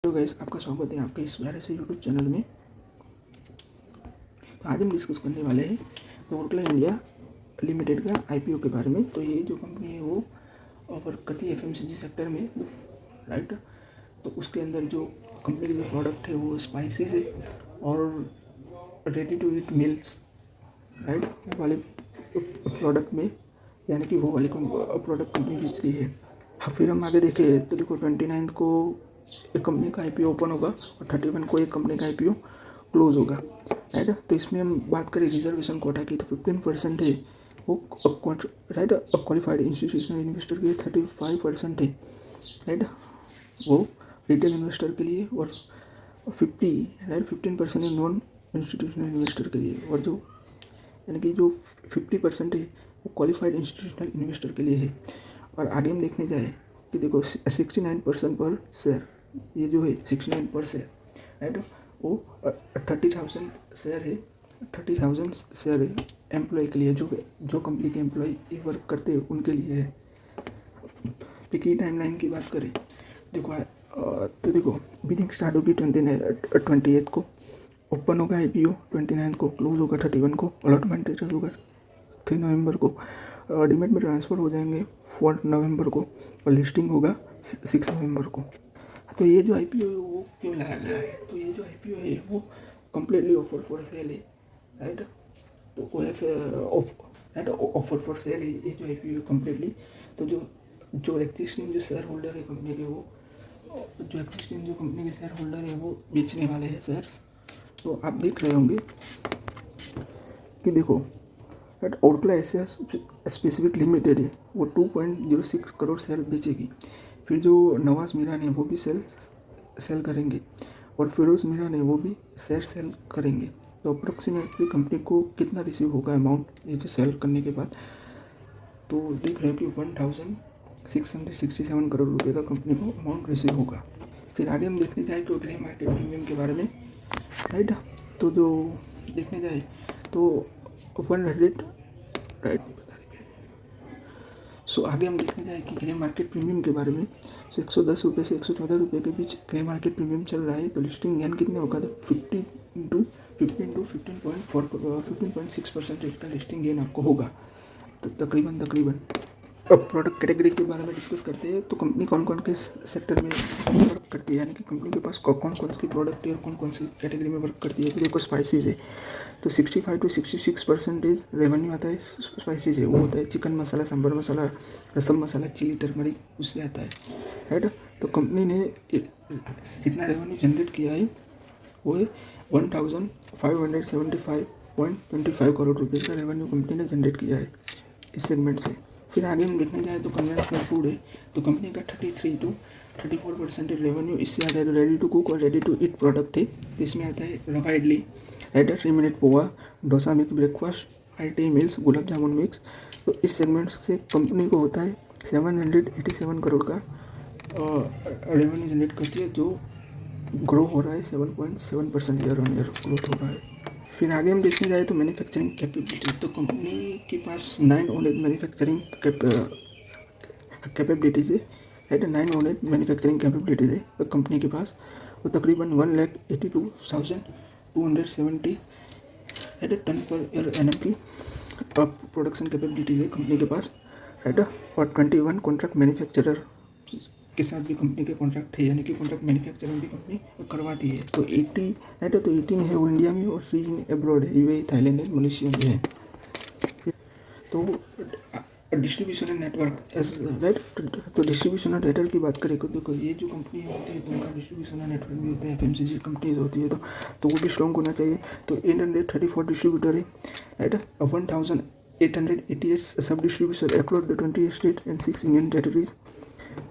तो गाइस, आपका स्वागत है आपके इस प्यारे से यूट्यूब चैनल में। तो आज हम डिस्कस करने वाले हैं ओरेकल इंडिया लिमिटेड का आईपीओ के बारे में। तो ये जो कंपनी है वो वर्क करती है एफएमसीजी सेक्टर में, राइट। तो उसके अंदर जो कंपनी के जो प्रोडक्ट है वो स्पाइसेस है और ready to eat meals, right, वाले प्रोडक्ट में, यानी कि वो वाली प्रोडक्ट कंपनी बेचती है। फिर हम आगे देखें तो देखो 29 को एक कंपनी का आईपीओ ओपन होगा और 31 को एक कंपनी का आईपीओ क्लोज होगा, राइट। तो इसमें हम बात करें रिजर्वेशन कोटा की तो 15% है वो, राइट। क्वालिफाइड इंस्टीट्यूशनल इन्वेस्टर के लिए 35% है, राइट, वो रिटेल इन्वेस्टर के लिए, और 15% है नॉन इंस्टीट्यूशनल इन्वेस्टर के लिए, और जो यानी कि जो 50% है वो क्वालिफाइड इंस्टीट्यूशनल इन्वेस्टर के लिए है। और आगे हम देखने जाए कि देखो 69% पर शेयर, ये जो है 69 पर शेयर, राइट, वो 30,000 शेयर है, 30,000 शेयर है एम्प्लॉय के लिए, जो कंपनी के एम्प्लॉय वर्क करते हैं उनके लिए है। की टाइमलाइन की बात करें तो देखो बिडिंग स्टार्ट होगी 28 को, ओपन होगा आईपीओ 29 को, क्लोज होगा 31 को, अलॉटमेंट रजिस्टर होगा 3 नवंबर को, डीमेट में ट्रांसफ़र हो जाएंगे 4 नवंबर को, और लिस्टिंग होगा 6 नवंबर को। तो ये जो आईपीओ है वो क्यों लाया गया है? तो ये जो आईपीओ है वो कम्प्लीटली ऑफर फॉर सेल है, राइट। तो ऑफर फॉर सेल है ये जो आईपीओ है कम्प्लीटली। तो जो एग्जिस्टिंग जो शेयर होल्डर है कंपनी के, वो जो एग्जिस्टिंग जो कंपनी के शेयर होल्डर है वो बेचने वाले हैं शेयर्स। तो आप देख रहे होंगे कि देखो ओरेकल एशिया स्पेसिफिक लिमिटेड है वो 2.06 करोड़ शेयर बेचेगी। फिर जो नवाज मीरान है वो भी सेल करेंगे, और फिरोज मीरान है वो भी शेयर सेल करेंगे। तो अप्रोक्सीमेटली कंपनी को कितना रिसीव होगा अमाउंट ये जो सेल करने के बाद? तो देख रहे हो कि 1,667 करोड़ रुपये का कंपनी को अमाउंट रिसीव होगा। फिर आगे हम देखने जाए तो ग्रे मार्केट प्रीमियम के बारे में, राइट। तो जो देखने जाए तो 100, राइट, सो आगे हम देखने जाए कि ग्रे मार्केट प्रीमियम के बारे में। 110 रुपये से 114 रुपये के बीच ग्रे मार्केट प्रीमियम चल रहा है। तो लिस्टिंग गेन कितने होगा? तो 15.6% रेट का लिस्टिंग गेन आपको होगा। तो तकरीबन अब प्रोडक्ट कैटेगरी के बारे में डिस्कस करते हैं। तो कंपनी कौन कौन के सेक्टर में वर्क करती है, यानी कि कंपनी के पास कौन कौन सी प्रोडक्ट है और कौन कौन सी कैटेगरी में वर्क करती है। तो देखो स्पाइसेस है, तो 65 to 66% रेवेन्यू आता है स्पाइसेस है, वो होता है चिकन मसाला, सांभर मसाला, रसम मसाला, चिली, टर्मरिक, उससे आता है, राइट। तो कंपनी ने इतना रेवेन्यू जनरेट किया है, वो है 1,575.25 करोड़ रुपये का रेवेन्यू कंपनी ने जनरेट किया है इस सेगमेंट से। फिर आगे हम देखने जाए तो कन्वेंशनल फूड है, तो कंपनी का 33 to 34% रेवेन्यू इससे आता है। तो रेडी टू कुक और रेडी टू ईट प्रोडक्ट है, तो इसमें आता है रवा idli, right, 3 minute poha, dosa mix breakfast, IT meals, gulab jamun mix. तो इस सेगमेंट से कंपनी को होता है 787 करोड़ का रेवेन्यू जनरेट करती है, जो ग्रो हो रहा है 7.7% ईयर ऑन ईयर ग्रोथ हो रहा है। फिर आगे हम देखने जाए तो मैन्युफैक्चरिंग कैपेबिलिटी, तो कंपनी के पास 9 ओनेड मैन्युफैक्चरिंग कैपेबिलिटीज़ है, राइट, 9 ओनेड मैन्युफैक्चरिंग कैपेबिलिटीज़ है तो कंपनी के पास। तो तकरीबन 1,82,270 टन पर ईयर एनएम की प्रोडक्शन कैपेबिलिटीज़ है कंपनी के पास, राइट। और 21 कॉन्ट्रैक्ट मैन्युफैक्चरर के साथ भी कंपनी के कॉन्ट्रैक्ट है, यानी कि कॉन्ट्रैक्ट मैन्युफैक्चरिंग भी कंपनी करवाती है। तो 80, राइट, तो 18 है वो इंडिया में, और 3 अब्रॉड है, यूएई, थाईलैंड एंड मलेशिया में है। तो डिस्ट्रीब्यूशन नेटवर्क, राइट। तो डिस्ट्रीब्यूशन नेटवर्क की बात करें तो देखो ये जो कंपनी होती है तो उनका डिस्ट्रीब्यूशन नेटवर्क भी होता है, एफएमसीजी कंपनीज होती है तो वो भी स्ट्रॉन्ग होना चाहिए। तो 834 डिस्ट्रीब्यूटर है, राइट, 1,888 सब distributor across the 20 state and 6 union territories,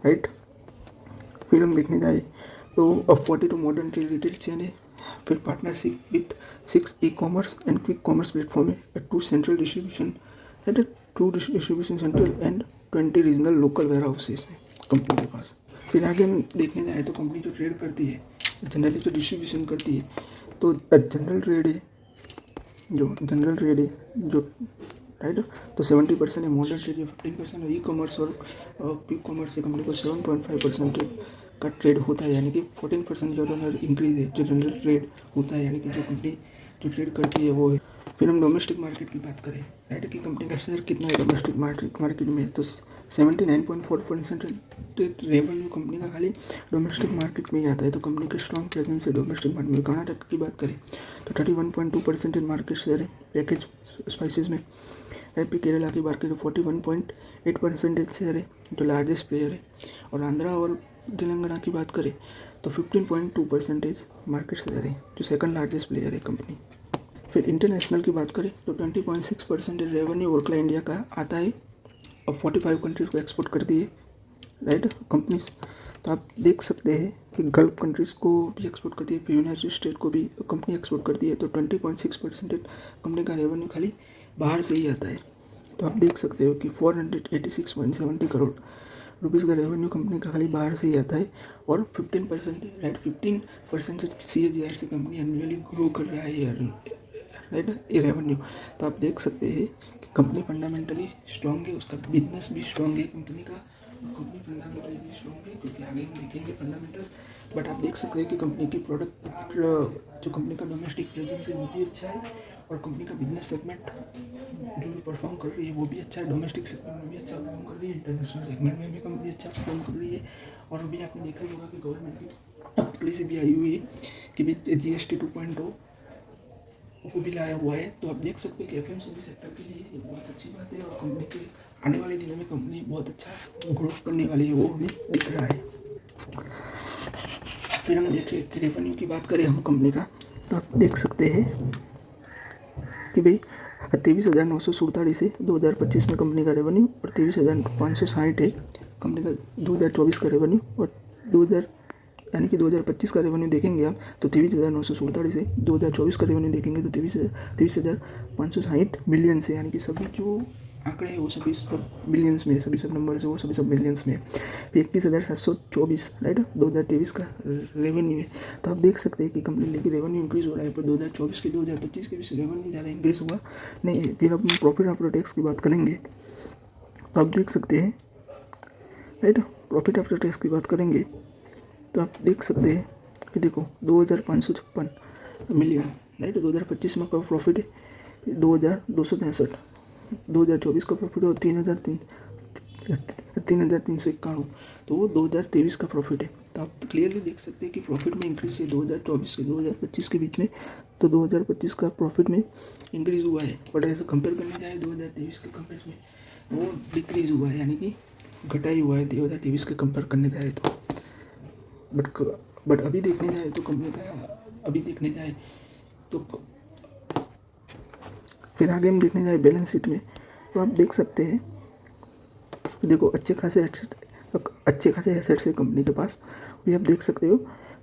right. फिर हम देखने जाए तो 42 मॉडर्न रिटेल चेन है। फिर partnership with 6 e-commerce and quick commerce platform है, 2 central distribution, right, 2 distribution centre and 20 regional local warehouses है कंपनी के पास। फिर आगे हम देखने जाए तो कंपनी जो ट्रेड करती है, जनरली जो डिस्ट्रीब्यूशन करती है, तो जनरल ट्रेड है जो, राइट। तो 70% है मॉडर्न ट्रेड, 15% है ई कॉमर्स, और क्विक कॉमर्स से कंपनी को 7.5% का ट्रेड होता है, यानी कि 14% जो जनरल इंक्रीज है, जो जनरल ट्रेड होता है, यानी कि जो कंपनी जो ट्रेड करती है वो है। फिर हम डोमेस्टिक मार्केट की बात करें, राइट, कि कंपनी का शेयर कितना है डोमेस्टिक मार्केट में, तो 79.4% रेवेन्यू कंपनी का खाली डोमेस्टिक मार्केट में ही आता है। तो कंपनी के स्ट्रॉन्ग प्रेजेंस है डोमेस्टिक मार्केट में। कर्नाटक की बात करें तो 31.2% मार्केट शेयर है पैकेज स्पाइसेस में। एपी केरला की बात करें 41.8% शेयर है, जो लार्जेस्ट प्लेयर है। और आंध्रा और तेलंगाना की बात करें तो 15.2% मार्केट शेयर है, जो सेकंड लार्जेस्ट प्लेयर है कंपनी। फिर इंटरनेशनल की बात करें तो 20.6% रेवेन्यू वर्कला इंडिया का आता है और 45 कंट्रीज को एक्सपोर्ट करती है, राइट, कंपनीज। तो आप देख सकते हैं कि गल्फ कंट्रीज़ को भी एक्सपोर्ट करती है, फिर यूनाइटेड स्टेट को भी कंपनी एक्सपोर्ट करती है। तो 20.6% कंपनी का रेवेन्यू खाली बाहर से ही आता है। तो आप देख सकते हो कि 486.70 करोड़ रुपीज़ का रेवेन्यू कंपनी का खाली बाहर से ही आता है। और 15%, राइट, 15% से CAGR से कंपनी एनुअली ग्रो कर रहा है यार, राइट, ये रेवेन्यू। तो आप देख सकते हैं कि कंपनी फंडामेंटली स्ट्रॉन्ग है, उसका बिजनेस भी स्ट्रॉन्ग है कंपनी का, कंपनी फंडामेंटली भी स्ट्रॉन्ग है, क्योंकि आगे हम देखेंगे फंडामेंटल्स। बट आप देख सकते हैं कि कंपनी की प्रोडक्ट जो कंपनी का डोमेस्टिक प्रेजेंस है वो भी अच्छा है, और कंपनी का बिजनेस सेगमेंट जो भी परफॉर्म कर रही है वो भी अच्छा है। डोमेस्टिक सेगमेंट में भी अच्छा परफॉर्म कर रही है, इंटरनेशनल सेगमेंट में भी कंपनी अच्छा परफॉर्म कर रही है। और अभी आपने देखा ही होगा कि गवर्नमेंट की पॉलिसी भी आई हुई है कि भी GST 2.0 वो भी लाया हुआ है। तो आप देख सकते हैं कि FMCG सेक्टर के लिए ये बहुत अच्छी बात है, और कंपनी के आने वाले दिनों में कंपनी बहुत अच्छा ग्रोथ करने वाली है, वो हमें दिख रहा है। फिर हम देखिए कि रेवेन्यू की बात करें हम कंपनी का, तो आप देख सकते हैं कि भाई 23,947 है 2025 में कंपनी का रेवेन्यू, और 23,560 है कंपनी का 2024 का रेवेन्यू। और 2000 यानी कि 2025 का रेवेन्यू देखेंगे आप तो 23,947 है, 2024 का रेवेन्यू देखेंगे तो 23,560 मिलियन से, यानी कि सभी जो आंकड़े हैं वो सभी सब बिलियंस में, सभी सब नंबर्स है वो सभी सब बिलियंस में। फिर 31,724, राइट, 2023 का रेवेन्यू है। तो आप देख सकते हैं कि कंपनी की रेवेन्यू इंक्रीज़ हो रहा है, पर 2024 के 2025 के भी रेवेन्यू ज़्यादा इंक्रीज़ हुआ नहीं है। फिर हम प्रॉफिट आफ्टर टैक्स की बात करेंगे तो आप देख सकते हैं, राइट, प्रॉफिट आफ्टर टैक्स की बात करेंगे तो आप देख सकते हैं कि देखो 2,556 मिलियन, राइट, 2025 में का प्रॉफिट है 2,263, 2024 का प्रॉफिट है 3,391, तो वो 2023 का प्रॉफिट है। तो आप क्लियरली देख सकते हैं कि प्रॉफिट में इंक्रीज है 2024 से 2025 के बीच में। तो 2025 का प्रॉफिट में इंक्रीज़ हुआ है, बट ऐसे कंपेयर करने जाए 2023 के कंपेयर में तो वो डिक्रीज़ हुआ है, यानी कि घटाई हुआ है 2023 के कंपेयर करने जाए तो। बट अभी देखने जाए तो कंपनी का अभी देखने जाए तो फिर आगे हम देखने जाए बैलेंस शीट में तो आप देख सकते हैं, देखो अच्छे खासे एसेट्स है कंपनी के पास, भी आप देख सकते हो।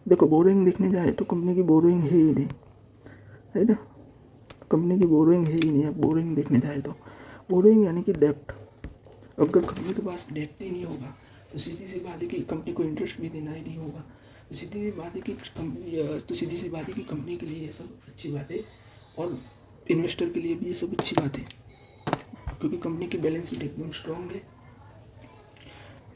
देखो बोरोइंग देखने जाए तो कंपनी की बोरोइंग है ही नहीं, है ना, कंपनी की बोरोइंग है ही नहीं। आप बोरोइंग देखने जाए तो बोरोइंग यानी कि डेप्ट, अगर कंपनी के पास डेप्ट ही नहीं होगा तो सीधी सी बात है कि कंपनी को इंटरेस्ट भी देना ही नहीं होगा। तो सीधी सी बात है कि कंपनी के लिए ये सब अच्छी बात है, और इन्वेस्टर के लिए भी ये सब अच्छी बात है, क्योंकि कंपनी की बैलेंस शीट एकदम स्ट्रॉन्ग है,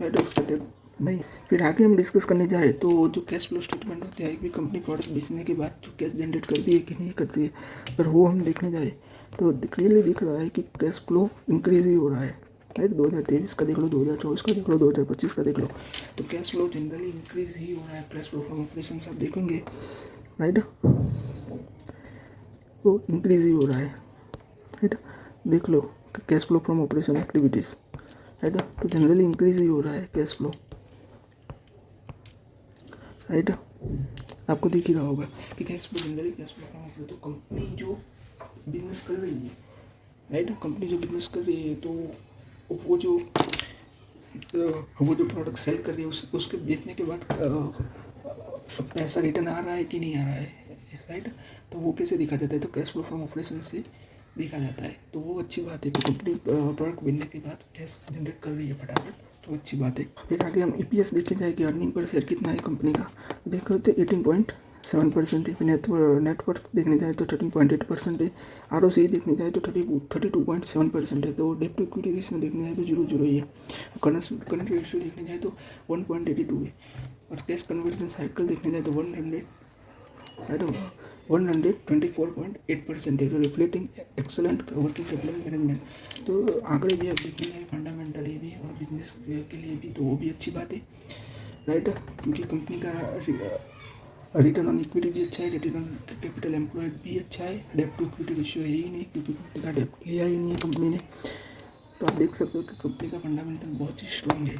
राइट, उसका डेप्ट नहीं। फिर आगे हम डिस्कस करने जाए तो जो कैश फ्लो स्टेटमेंट होते हैं कि कंपनी प्रोडक्ट बेचने के बाद जो कैश जनरेट करती है कि नहीं करती है, अगर वो हम देखने जाए तो क्लियरली दिख रहा है कि कैश फ्लो इंक्रीज ही हो रहा है, राइट। 2023 का देख लो, 2024 का देख लो, 2025 का देख लो, तो कैश फ्लो जनरली इंक्रीज ही हो रहा है। कैश फ्लो फ्रॉम ऑपरेशन आप देखेंगे, राइट, वो इंक्रीज ही हो रहा है, राइट। देख लो cash flow from operation activities, right, तो जनरली इंक्रीज ही हो रहा है कैश फ्लो, राइट। आपको दिख ही रहा होगा कि cash flow generally cash flow from operation, तो कंपनी जो बिजनेस कर रही है, राइट, कंपनी जो बिजनेस कर रही है तो वो जो प्रोडक्ट सेल कर रही है उसके बेचने के बाद पैसा रिटर्न आ रहा है कि नहीं आ रहा है, राइट, तो वो कैसे देखा जाता है, तो कैश फ्लो फ्रॉम ऑपरेशन से देखा जाता है। तो वो अच्छी बात है कि कंपनी प्रोडक्ट बेचने के बाद कैश जनरेट कर रही है फटाफट, तो अच्छी बात है। फिर आगे हम EPS देखे जाए कि अर्निंग पर शेयर कितना है कंपनी का, देख रहे थे 7% है। फिर नेटवर्थ देखने जाए तो 13.8% है। ROCE देखने जाए तो 32.7% है। तो डेट टू इक्विटी रेशियो देखने जाए तो 0.0 ही है। करंट रेशियो देखने जाए तो 1.82 है। और कैश कन्वर्जन साइकिल देखने जाए तो 124.8% है, तो reflecting excellent working capital management. तो आंकड़े भी अब देखने जाए फंडामेंटली भी और बिजनेस के लिए भी तो वो भी अच्छी बात है, राइट। क्योंकि कंपनी का रिटर्न ऑन इक्विटी भी अच्छा है, रिटर्न ऑन कैपिटल एम्प्लॉयड भी अच्छा है। डेट टू इक्विटी रेशियो है ही नहीं, क्योंकि कंपनी का डेट लिया ही नहीं है कंपनी ने। तो आप देख सकते हो कि कंपनी का फंडामेंटल बहुत ही स्ट्रॉन्ग है।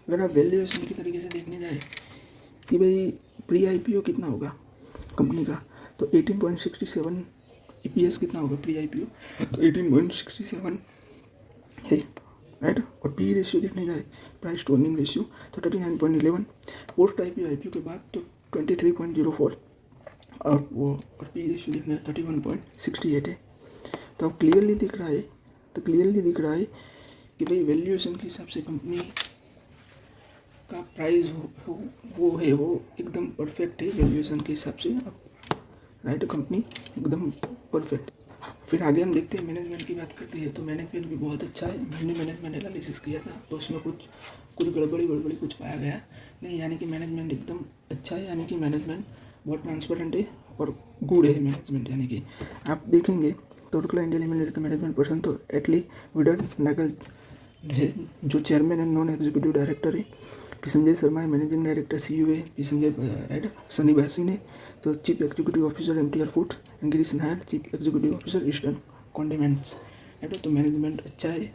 अगर आप वैल्यूएशन की तरीके से देखने जाए कि भाई प्री IPO कितना होगा कंपनी का, तो 18.67 EPS कितना होगा प्री IPO, तो 18.67 है, राइट। और पी रेशियो देखने जाए, प्राइस टू अर्निंग रेशियो, तो 39.11। पोस्ट IPO के बाद तो 23.04 और पी रेशियो देखने जाए 31.68 है। तो अब क्लियरली दिख रहा है कि भाई वैल्यूएशन के हिसाब से कंपनी का प्राइस वो एकदम परफेक्ट है वैल्यूएशन के हिसाब से, राइट। कंपनी एकदम परफेक्ट। फिर आगे हम देखते हैं मैनेजमेंट की बात करते हैं, तो मैनेजमेंट भी बहुत अच्छा है। मैंने मैनेजमेंट एनालिसिस किया था तो उसमें कुछ गड़बड़ी कुछ पाया गया नहीं, यानी कि मैनेजमेंट एकदम अच्छा है, यानी कि मैनेजमेंट बहुत ट्रांसपेरेंट है और गुड है मैनेजमेंट। यानी कि आप देखेंगे तो टोटल इंडिया लिमिटेड का मैनेजमेंट पर्सन तो एटली विडन नागल है, जो chairman and non executive director है। पी संजय शर्मा है, मैनेजिंग डायरेक्टर CEO है। P Sanjay right. सनी बासी ने तो chief executive officer MTR food. Girish Nair chief executive officer Eastern Condiments, right. तो मैनेजमेंट अच्छा है।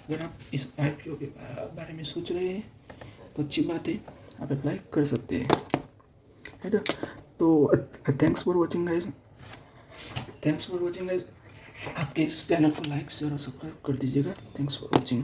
अगर आप इस IPO के बारे में सोच रहे हैं तो अच्छी बात है, आप अप्लाई कर सकते हैं, राइट। तो थैंक्स फॉर वॉचिंग गाइज। आपके इस चैनल को लाइक शेयर और सब्सक्राइब कर दीजिएगा। Thanks for watching.